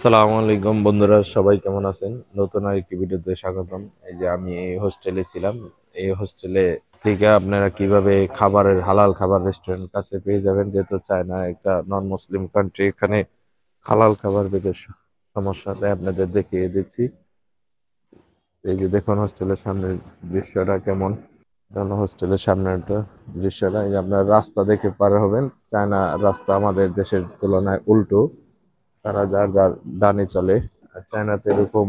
আসসালামু আলাইকুম বন্ধুরা, সবাই কেমন আছেন? নতুন আরেকটি ভিডিওতে স্বাগতম। এই যে আমি এই হোস্টেলে ছিলাম। এই হোস্টেলে থেকে আপনারা কিভাবে খাবারের হালাল খাবার রেস্টুরেন্ট কাছে পেয়ে যাবেন, যেহেতু চায়না একটা নন মুসলিম কান্ট্রি, এখানে হালাল খাবার পেতে সমস্যা, তাই আপনাদের দেখিয়ে দিচ্ছি। এই যে দেখুন হোস্টেলের সামনের দৃশ্যটা কেমন। হোস্টেলের সামনে একটা দৃশ্যটা, এই যে আপনার রাস্তা দেখে পার হবেন। চায়না রাস্তা আমাদের দেশের তুলনায় উল্টো, তারা যার যার ডানে চলে। আর চায়নাতে এরকম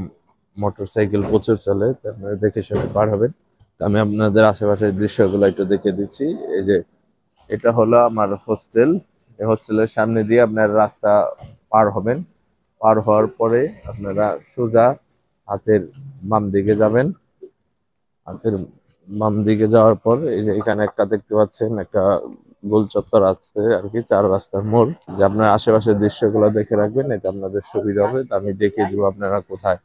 মোটর সাইকেল প্রচুর চলে, তো আপনারা দেখে শুনে পার হবেন। তো আমি আপনাদের আশেপাশের দৃশ্যগুলো একটু দেখে দিচ্ছি। এই যে এটা হলো আমার হোস্টেল। এই হোস্টেলের সামনে দিয়ে আপনার রাস্তা পার হবেন। পার হওয়ার পরে আপনারা সোজা হাতের বাম দিকে যাবেন। হাতের বাম দিকে যাওয়ার পর এই যে এখানে একটা দেখতে পাচ্ছেন, একটা গোল চত্বর আছে আর কি, চার রাস্তার মোড়। যে আপনার আশেপাশের দৃশ্যগুলো দেখে রাখবেন, এটা আপনাদের সুবিধা হবে। তো আমি দেখিয়ে দিব আপনারা কোথায়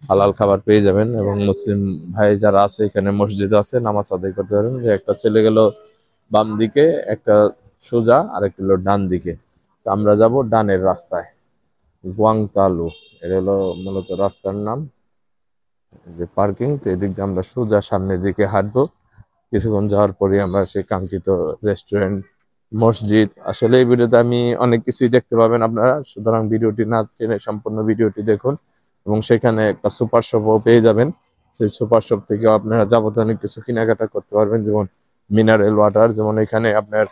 হালাল খাবার পেয়ে যাবেন। এবং মুসলিম ভাই যারা আছে, এখানে মসজিদ আছে, নামাজ আদায় করতে পারেন। যে একটা চলে গেল বাম দিকে, একটা সোজা, আর একটা হলো ডান দিকে। তো আমরা যাব ডানের রাস্তায়, গুয়াংতালু, এটা হলো মূলত রাস্তার নাম। যে পার্কিং, তো এদিক দিয়ে আমরা সোজা সামনের দিকে হাঁটবো। কিছুক্ষণ যাওয়ার পরে আমরা সেই কাঙ্ক্ষিত রেস্টুরেন্ট, মসজিদ, আসলে এই ভিডিওতে আমি অনেক কিছুই দেখতে পাবেন আপনারা, সুতরাং ভিডিওটি না টেনে সম্পূর্ণ ভিডিওটি দেখুন। এবং সেখানে একটা সুপার শপও পেয়ে যাবেন। সেই সুপার শপ থেকে আপনারা যাবতীয় অনেক কিছু কেনাকাটা করতে পারবেন, যেমন মিনারেল ওয়াটার। যেমন এখানে আপনার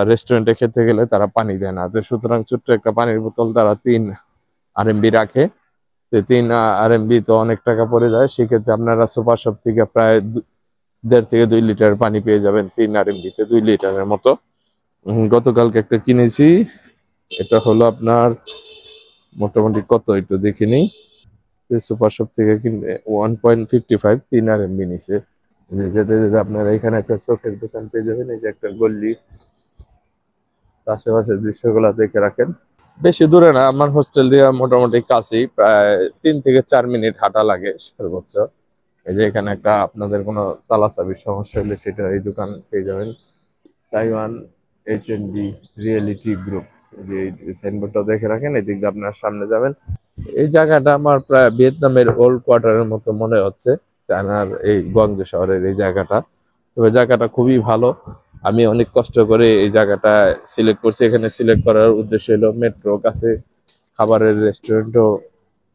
রেস্টুরেন্টে খেতে গেলে তারা পানি দেয় না, তো সুতরাং ছোট্ট একটা পানির বোতল তারা 3 RMB রাখে। তো 3 RMB তো অনেক টাকা পড়ে যায়, সেক্ষেত্রে আপনারা সুপার শপ থেকে প্রায় 1.5 থেকে 2 লিটার পানি পেয়ে যাবেন 3 RMB-তে, 2 লিটারের মতো। গতকালকে একটা কিনেছি, এটা হলো আপনার মোটামুটি কত একটু দেখে নিই। সুপার শপ থেকে কিনলে 1.55, 3 RMB নিছে। যেতে যেতে আপনারা এখানে একটা চোখের দোকান পেয়ে যাবেন, এই যে একটা গল্লি। আশেপাশের দৃশ্যগুলো দেখে রাখেন। বেশি দূরে না, আমার হোস্টেল দিয়ে মোটামুটি কাছেই, প্রায় 3 থেকে 4 মিনিট হাঁটা লাগে সর্বোচ্চ। এই যে এখানে একটা আপনাদের কোনো তালা চাবির সমস্যা হলে সেটা এই দোকান পেয়ে যাবেন। তাইওয়ান H&D রিয়েলিটি গ্রুপ, যে সাইনবোর্ডটা দেখে রাখেন, এই দিক দিয়ে আপনার সামনে যাবেন। এই জায়গাটা আমার প্রায় ভিয়েতনামের ওল্ড কোয়ার্টারের মতো মনে হচ্ছে, চায়নার এই গুয়াংজু শহরের এই জায়গাটা। তবে জায়গাটা খুবই ভালো। আমি অনেক কষ্ট করে এই জায়গাটা সিলেক্ট করছি। এখানে সিলেক্ট করার উদ্দেশ্য হলো মেট্রো কাছে, খাবারের রেস্টুরেন্টও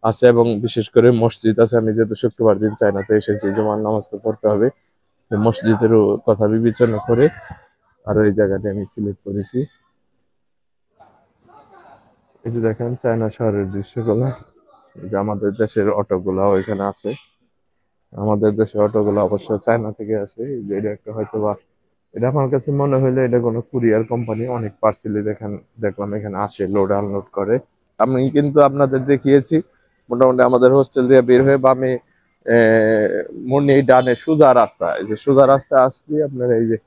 আছে, এবং বিশেষ করে মসজিদ আছে। আমি যেহেতু শুক্রবার দিন চায়নাতে এসেছি, জুমার নামাজ তো পড়তে হবে, তো মসজিদেরও কথা বিবেচনা করে আর এই জায়গাটা আমি সিলেক্ট করেছি। এই যে দেখেন চায়না শহরের দৃশ্যগুলো। এই যে আমাদের দেশের অটোগুলো এখানে আছে। আমাদের দেশের অটোগুলো অবশ্য চায়না থেকে আসে। এই যে এটা একটা হয়তো বা, এটা আমার কাছে মনে হইলো এটা কোনো কুরিয়ার কোম্পানি। অনেক পার্সেলই দেখলাম এখানে আসে, লোড আনলোড করে। আমি কিন্তু আপনাদের দেখিয়েছি মোটামুটি আমাদের হোস্টেল দিয়ে বের হয়ে বামে মুন্নি ডানে সোজা রাস্তা। এই যে সোজা রাস্তা আসলে আপনারা এই যে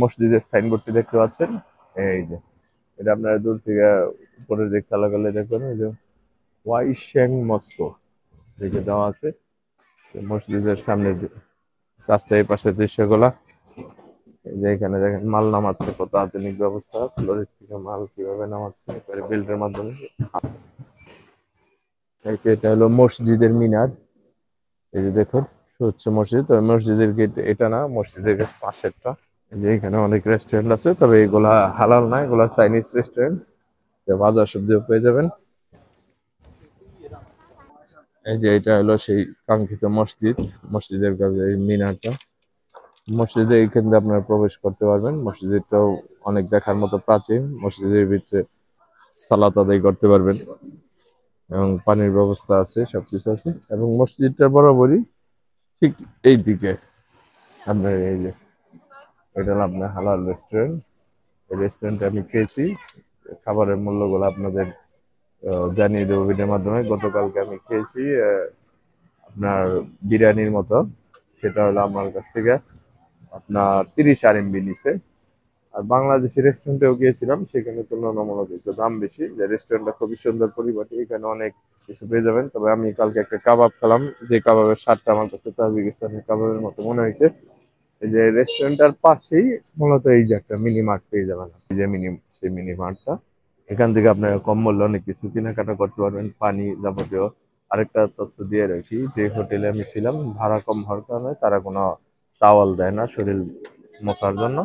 মসজিদের সাইনবোর্ডটি দেখতে পাচ্ছেন। এই যে এটা আপনারা দূর থেকে উপরের দিক খেলা করলে দেখবেন, এই যে ওয়াইশেং মস্কো দিকে দেওয়া আছে। মসজিদের সামনে রাস্তার এই পাশের দৃশ্যগুলা। এই যে এখানে দেখেন মাল নামাচ্ছে, কত আধুনিক ব্যবস্থা, লরির থেকে মাল কিভাবে নামাচ্ছে বেল্টের মাধ্যমে। এটা হলো মসজিদের মিনার। এই যে দেখুন হচ্ছে মসজিদ, তবে মসজিদের গেট এটা না, মসজিদের গেট পাশেরটা। এই যে এখানে অনেক রেস্টুরেন্ট আছে, তবে এগুলা হালাল না, এগুলা চাইনিজ রেস্টুরেন্ট। বাজার সবজিও পেয়ে যাবেন। এই যে এটা হলো সেই কাঙ্ক্ষিত মসজিদ, মসজিদের কাছে এই মিনারটা। মসজিদে এইখান দিয়ে আপনারা প্রবেশ করতে পারবেন। মসজিদটাও অনেক দেখার মতো প্রাচীন। মসজিদের ভিতরে সালাত আদায় করতে পারবেন, এবং পানির ব্যবস্থা আছে, সবকিছু আছে। এবং মসজিদটা বরাবরই ঠিক এই দিকে আপনার, এই যে এটা হলো আপনার হালাল রেস্টুরেন্ট। এই রেস্টুরেন্টে আমি খেয়েছি। খাবারের মূল্যগুলো আপনাদের জানিয়ে দেবো ভিডিওর মাধ্যমে। গতকালকে আমি খেয়েছি আপনার বিরিয়ানির মতো, সেটা হলো আমার কাছ থেকে আপনার 30 RMB নিছে। আর বাংলাদেশি রেস্টুরেন্টেও গিয়েছিলাম, সেখানে তুলনামূলক একটু দাম বেশি। যে রেস্টুরেন্টটা খুবই সুন্দর পরিপাটি, এখানে অনেক কিছু পেয়ে যাবেন। তবে আমি কালকে একটা কাবাব খেলাম, যে কাবাবের স্বাদটা আমার কাছে তাজিকিস্তানি কাবাবের মতো মনে হয়েছে। এই যে রেস্টুরেন্টটার পাশেই মূলত এই যে একটা মিনি মার্ট পেয়ে যাবেন, এই যে সেই মিনি মার্টটা। এখান থেকে আপনারা কম মূল্যে অনেক কিছু কেনাকাটা করতে পারবেন, পানি যাবতীয়। আরেকটা তথ্য দিয়ে রাখি, যে হোটেলে আমি ছিলাম ভাড়া কম হওয়ার কারণে তারা কোনো টাওয়াল দেয় না শরীর মোছার জন্য।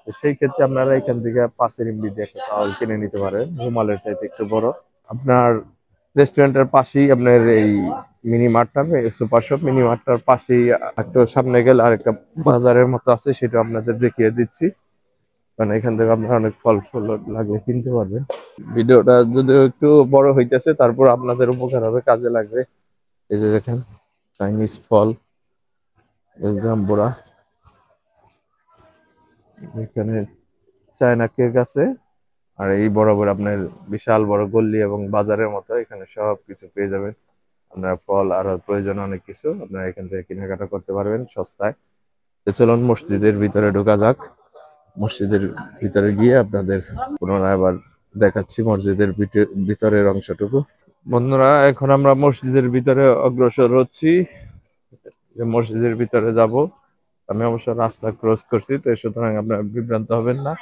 তো সেই ক্ষেত্রে আপনারা এখান থেকে 5 MB দিয়ে একটা টাওয়াল কিনে নিতে পারেন, রুমালের চাইতে একটু বড়। আপনার রেস্টুরেন্টের পাশেই আপনার এই মিনি মার্টটা, সুপার শপ মিনি মার্টটার পাশেই একটু সামনে গেলে আরেকটা বাজারের মতো আছে, সেটা আপনাদের দেখিয়ে দিচ্ছি। কারণ এখান থেকে আপনারা অনেক ফল ফুল লাগলে কিনতে পারবেন। ভিডিওটা যদিও একটু বড় হইতেছে, তারপর আপনাদের উপকার হবে, কাজে লাগবে। এই যে দেখেন চাইনিজ ফল, জাম্বুরা, এখানে চায়না কেক আছে। আর এই বরাবর আপনার বিশাল বড় গল্লি এবং বাজারের মতো, এখানে সব কিছু পেয়ে যাবেন। আপনার ফল আর প্রয়োজন অনেক কিছু আপনারা এখান থেকে কেনাকাটা করতে পারবেন সস্তায়। তো চলুন মসজিদের ভিতরে ঢোকা যাক। মসজিদের ভিতরে গিয়ে আপনাদের পুনরায় আবার দেখাচ্ছি মসজিদের ভিতরের অংশটুকু। বন্ধুরা, এখন আমরা মসজিদের ভিতরে অগ্রসর হচ্ছি, যে মসজিদের ভিতরে যাব। আমি অবশ্য রাস্তা ক্রস করছি, তো সুতরাং আপনারা বিভ্রান্ত হবেন না।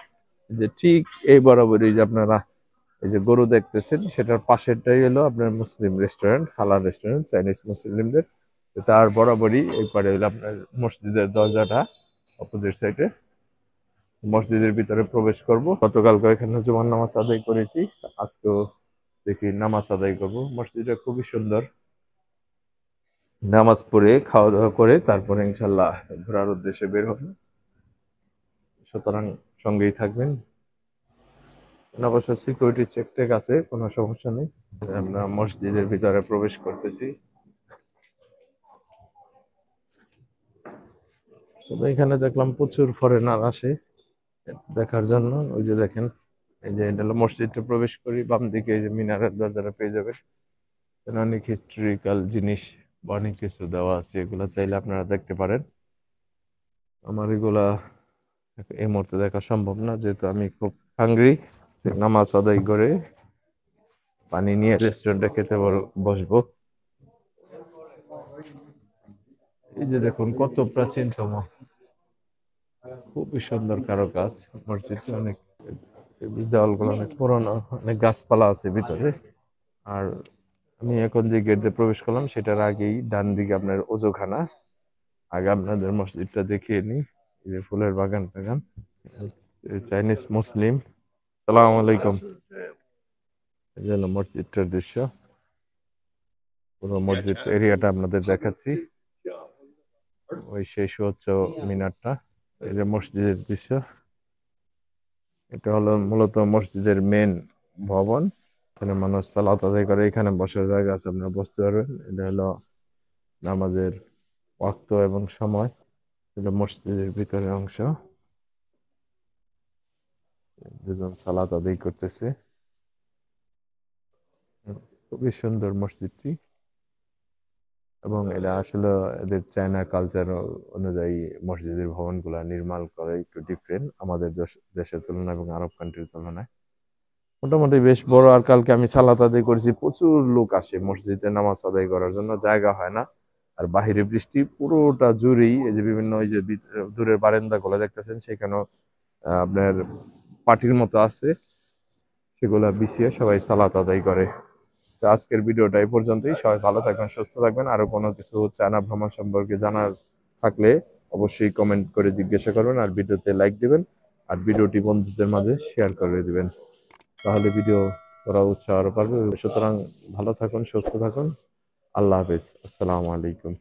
যে ঠিক এই বরাবরই যে আপনারা এই যে গরু দেখতেছেন, সেটার পাশেরটাই হলো আপনার মুসলিম রেস্টুরেন্ট, হালাল রেস্টুরেন্ট, চাইনিজ মুসলিমদের। তো তার বরাবরই এই পারে হলো আপনার মসজিদের দরজাটা, অপোজিট সাইডে। মসজিদের ভিতরে প্রবেশ করব। গতকালকে এখানে জুমার নামাজ আদায় করেছি, আজকেও দেখি নামাজ আদায় করব। মসজিদটা খুবই সুন্দর। নামাজ পড়ে খাওয়া দাওয়া করে তারপরে ইনশাল্লাহ ঘোরার উদ্দেশ্যে বের হব। সুতরাং সঙ্গেই থাকবেন। অবশ্য সিকিউরিটি চেক টেক আছে, কোনো সমস্যা নেই। আমরা মসজিদের ভিতরে প্রবেশ করতেছি। তবে এখানে দেখলাম প্রচুর ফরেনার আসে দেখার জন্য। ওই যে দেখেন, এই যে এটা হলো মসজিদে প্রবেশ করি, বাম দিকে এই যে মিনারের দরজাটা পেয়ে যাবে। এখানে অনেক হিস্টোরিক্যাল জিনিস বা অনেক কিছু দেওয়া আছে, এগুলো চাইলে আপনারা দেখতে পারেন। আমার এগুলা এই মুহূর্তে দেখা সম্ভব না, যেহেতু আমি খুব হাংরি। নামাজ আদায় করে পানি নিয়ে রেস্টুরেন্টে খেতে বসবো। এই যে দেখুন কত প্রাচীনতম, খুবই সুন্দর কারুকাজ। মসজিদ অনেক, দেওয়ালগুলো অনেক পুরোনো, অনেক গাছপালা আছে ভিতরে। আর আমি এখন যে গেট দিয়ে প্রবেশ করলাম, সেটার আগেই ডান দিকে আপনার ওজোখানা। আগে আপনাদের মসজিদটা দেখিয়ে নিই। এই যে ফুলের বাগান টাগান, চাইনিজ মুসলিম। সালাম আলাইকুম। এই জন্য মসজিদটার দৃশ্য, পুরো মসজিদ এরিয়াটা আপনাদের দেখাচ্ছি। ওই শেষ হচ্ছে মিনারটা। এই যে মসজিদের দৃশ্য, এটা হলো মূলত মসজিদের মেন ভবন। এখানে মানুষ সালাত আদায় করে, এখানে বসার জায়গা আছে, আপনারা বসতে পারবেন। এটা হলো নামাজের ওয়াক্ত এবং সময়। এটা মসজিদের ভিতরের অংশ, দুজন সালাত আদায় করতেছে। খুবই সুন্দর মসজিদটি, এবং এটা আসলে এদের চায়না কালচার অনুযায়ী মসজিদের ভবনগুলা নির্মাণ করে একটু ডিফারেন্ট আমাদের দেশের তুলনায় এবং আরব কান্ট্রির তুলনায়। মোটামুটি বেশ বড়। আর কালকে আমি সালাত আদায় করেছি, প্রচুর লোক আসে মসজিদে নামাজ আদায় করার জন্য, জায়গা হয় না। আর বাহিরে বৃষ্টি পুরোটা জুড়েই, এই যে বিভিন্ন ওই যে দূরের বারান্দা গুলো দেখতেছেন, সেখানেও আপনার পার্টির মতো আছে, সেগুলা বিছিয়ে সবাই সালাত আদায় করে। তো আজকের ভিডিওটা এই পর্যন্তই। সবাই ভালো থাকবেন, সুস্থ থাকবেন। আরো কোনো কিছু চায়না ভ্রমণ সম্পর্কে জানার থাকলে অবশ্যই কমেন্ট করে জিজ্ঞাসা করবেন, আর ভিডিওতে লাইক দিবেন, আর ভিডিওটি বন্ধুদের মাঝে শেয়ার করে দিবেন। তাহলে ভিডিও করা উৎসাহ আরো পারবে। সুতরাং ভালো থাকুন, সুস্থ থাকুন। আল্লাহ হাফেজ, আসসালামু আলাইকুম।